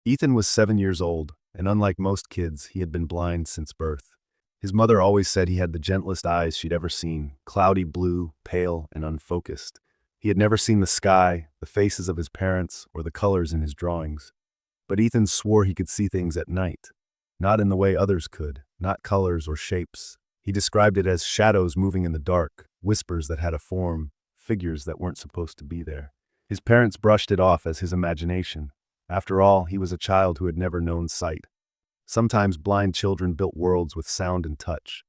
Ethan was 7 years old, and unlike most kids, he had been blind since birth. His mother always said he had the gentlest eyes she'd ever seen, cloudy blue, pale, and unfocused. He had never seen the sky, the faces of his parents, or the colors in his drawings. But Ethan swore he could see things at night. Not in the way others could, not colors or shapes. He described it as shadows moving in the dark, whispers that had a form, figures that weren't supposed to be there. His parents brushed it off as his imagination. After all, he was a child who had never known sight. Sometimes blind children built worlds with sound and touch.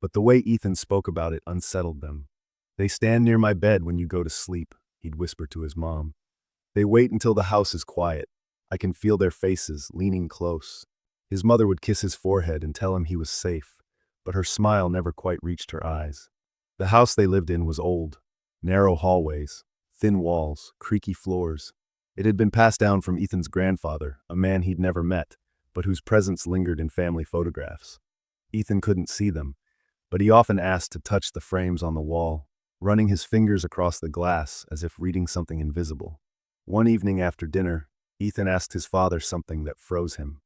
But the way Ethan spoke about it unsettled them. "They stand near my bed when you go to sleep," he'd whisper to his mom. "They wait until the house is quiet. I can feel their faces, leaning close." His mother would kiss his forehead and tell him he was safe, but her smile never quite reached her eyes. The house they lived in was old. Narrow hallways, thin walls, creaky floors. It had been passed down from Ethan's grandfather, a man he'd never met, but whose presence lingered in family photographs. Ethan couldn't see them, but he often asked to touch the frames on the wall, running his fingers across the glass as if reading something invisible. One evening after dinner, Ethan asked his father something that froze him.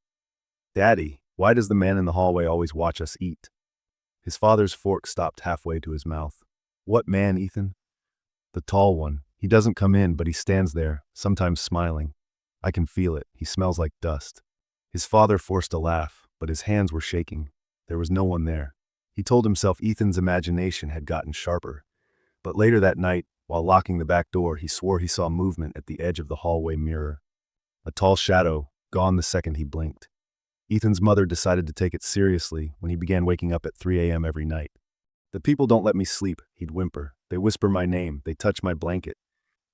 "Daddy, why does the man in the hallway always watch us eat?" His father's fork stopped halfway to his mouth. "What man, Ethan?" "The tall one. He doesn't come in, but he stands there, sometimes smiling. I can feel it. He smells like dust." His father forced a laugh, but his hands were shaking. There was no one there. He told himself Ethan's imagination had gotten sharper. But later that night, while locking the back door, he swore he saw movement at the edge of the hallway mirror. A tall shadow, gone the second he blinked. Ethan's mother decided to take it seriously when he began waking up at 3 a.m. every night. "The people don't let me sleep," he'd whimper. "They whisper my name, they touch my blanket."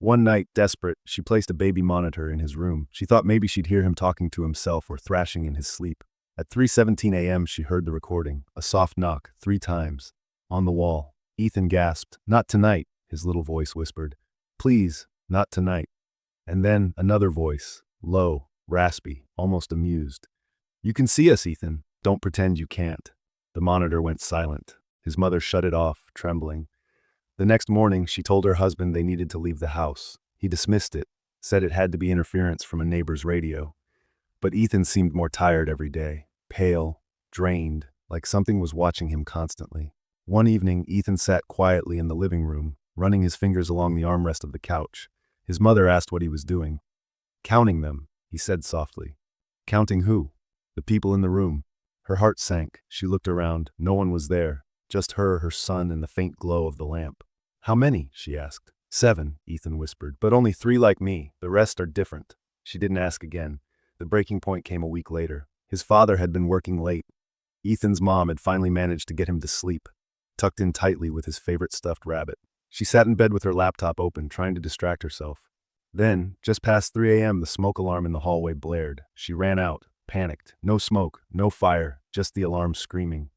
One night, desperate, she placed a baby monitor in his room. She thought maybe she'd hear him talking to himself or thrashing in his sleep. At 3:17 a.m. she heard the recording, a soft knock, 3 times. On the wall. Ethan gasped. "Not tonight," his little voice whispered. "Please, not tonight." And then another voice, low, raspy, almost amused. "You can see us, Ethan. Don't pretend you can't." The monitor went silent. His mother shut it off, trembling. The next morning, she told her husband they needed to leave the house. He dismissed it, said it had to be interference from a neighbor's radio. But Ethan seemed more tired every day, pale, drained, like something was watching him constantly. One evening, Ethan sat quietly in the living room, running his fingers along the armrest of the couch. His mother asked what he was doing. "Counting them," he said softly. "Counting who?" "The people in the room." Her heart sank. She looked around. No one was there. Just her son, and the faint glow of the lamp. "How many?" she asked. "7, Ethan whispered, "but only 3 like me. The rest are different." She didn't ask again. The breaking point came a week later. His father had been working late. Ethan's mom had finally managed to get him to sleep, tucked in tightly with his favorite stuffed rabbit. She sat in bed with her laptop open, trying to distract herself. Then, just past 3 a.m., the smoke alarm in the hallway blared. She ran out, panicked. No smoke, no fire, just the alarm screaming.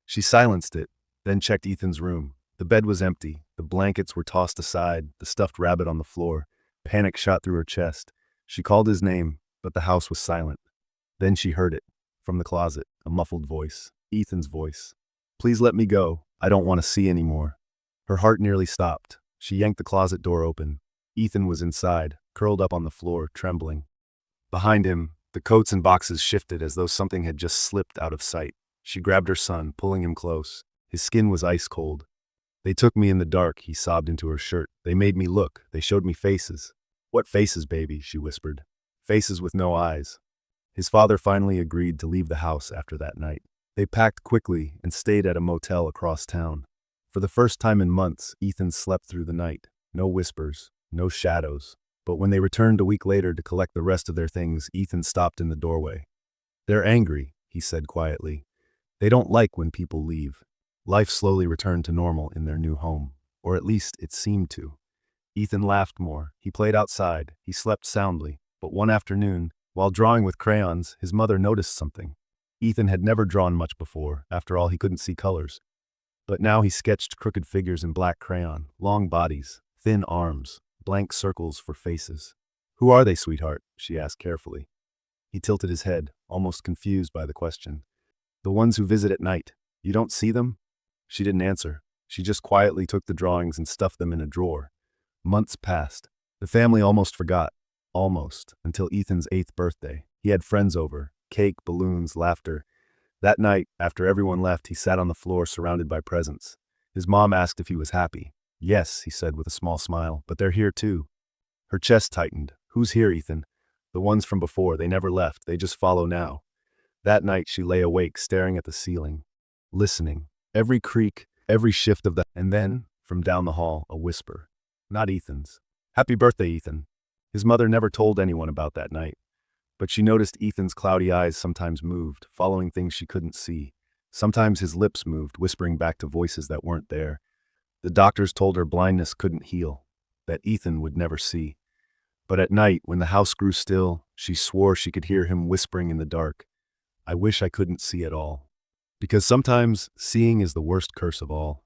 She silenced it, then checked Ethan's room. The bed was empty. The blankets were tossed aside, the stuffed rabbit on the floor. Panic shot through her chest. She called his name, but the house was silent. Then she heard it. From the closet, a muffled voice. Ethan's voice. "Please let me go. I don't want to see anymore." Her heart nearly stopped. She yanked the closet door open. Ethan was inside, curled up on the floor, trembling. Behind him, the coats and boxes shifted as though something had just slipped out of sight. She grabbed her son, pulling him close. His skin was ice cold. "They took me in the dark," he sobbed into her shirt. "They made me look. They showed me faces." "What faces, baby?" she whispered. "Faces with no eyes." His father finally agreed to leave the house after that night. They packed quickly and stayed at a motel across town. For the first time in months, Ethan slept through the night. No whispers, no shadows. But when they returned a week later to collect the rest of their things, Ethan stopped in the doorway. "They're angry," he said quietly. "They don't like when people leave." Life slowly returned to normal in their new home, or at least it seemed to. Ethan laughed more. He played outside. He slept soundly. But one afternoon, while drawing with crayons, his mother noticed something. Ethan had never drawn much before. After all, he couldn't see colors. But now he sketched crooked figures in black crayon, long bodies, thin arms, blank circles for faces. "Who are they, sweetheart?" she asked carefully. He tilted his head, almost confused by the question. "The ones who visit at night. You don't see them?" She didn't answer. She just quietly took the drawings and stuffed them in a drawer. Months passed. The family almost forgot. Almost, until Ethan's 8th birthday. He had friends over, cake, balloons, laughter. That night, after everyone left, he sat on the floor surrounded by presents. His mom asked if he was happy. Yes, he said with a small smile, but they're here too. Her chest tightened. Who's here, Ethan? The ones from before, they never left, they just follow now. That night she lay awake, staring at the ceiling, listening. Every creak, every shift of the... And then, from down the hall, a whisper. Not Ethan's. Happy birthday, Ethan. His mother never told anyone about that night. But she noticed Ethan's cloudy eyes sometimes moved, following things she couldn't see. Sometimes his lips moved, whispering back to voices that weren't there. The doctors told her blindness couldn't heal, that Ethan would never see. But at night, when the house grew still, she swore she could hear him whispering in the dark, I wish I couldn't see at all. Because sometimes seeing is the worst curse of all.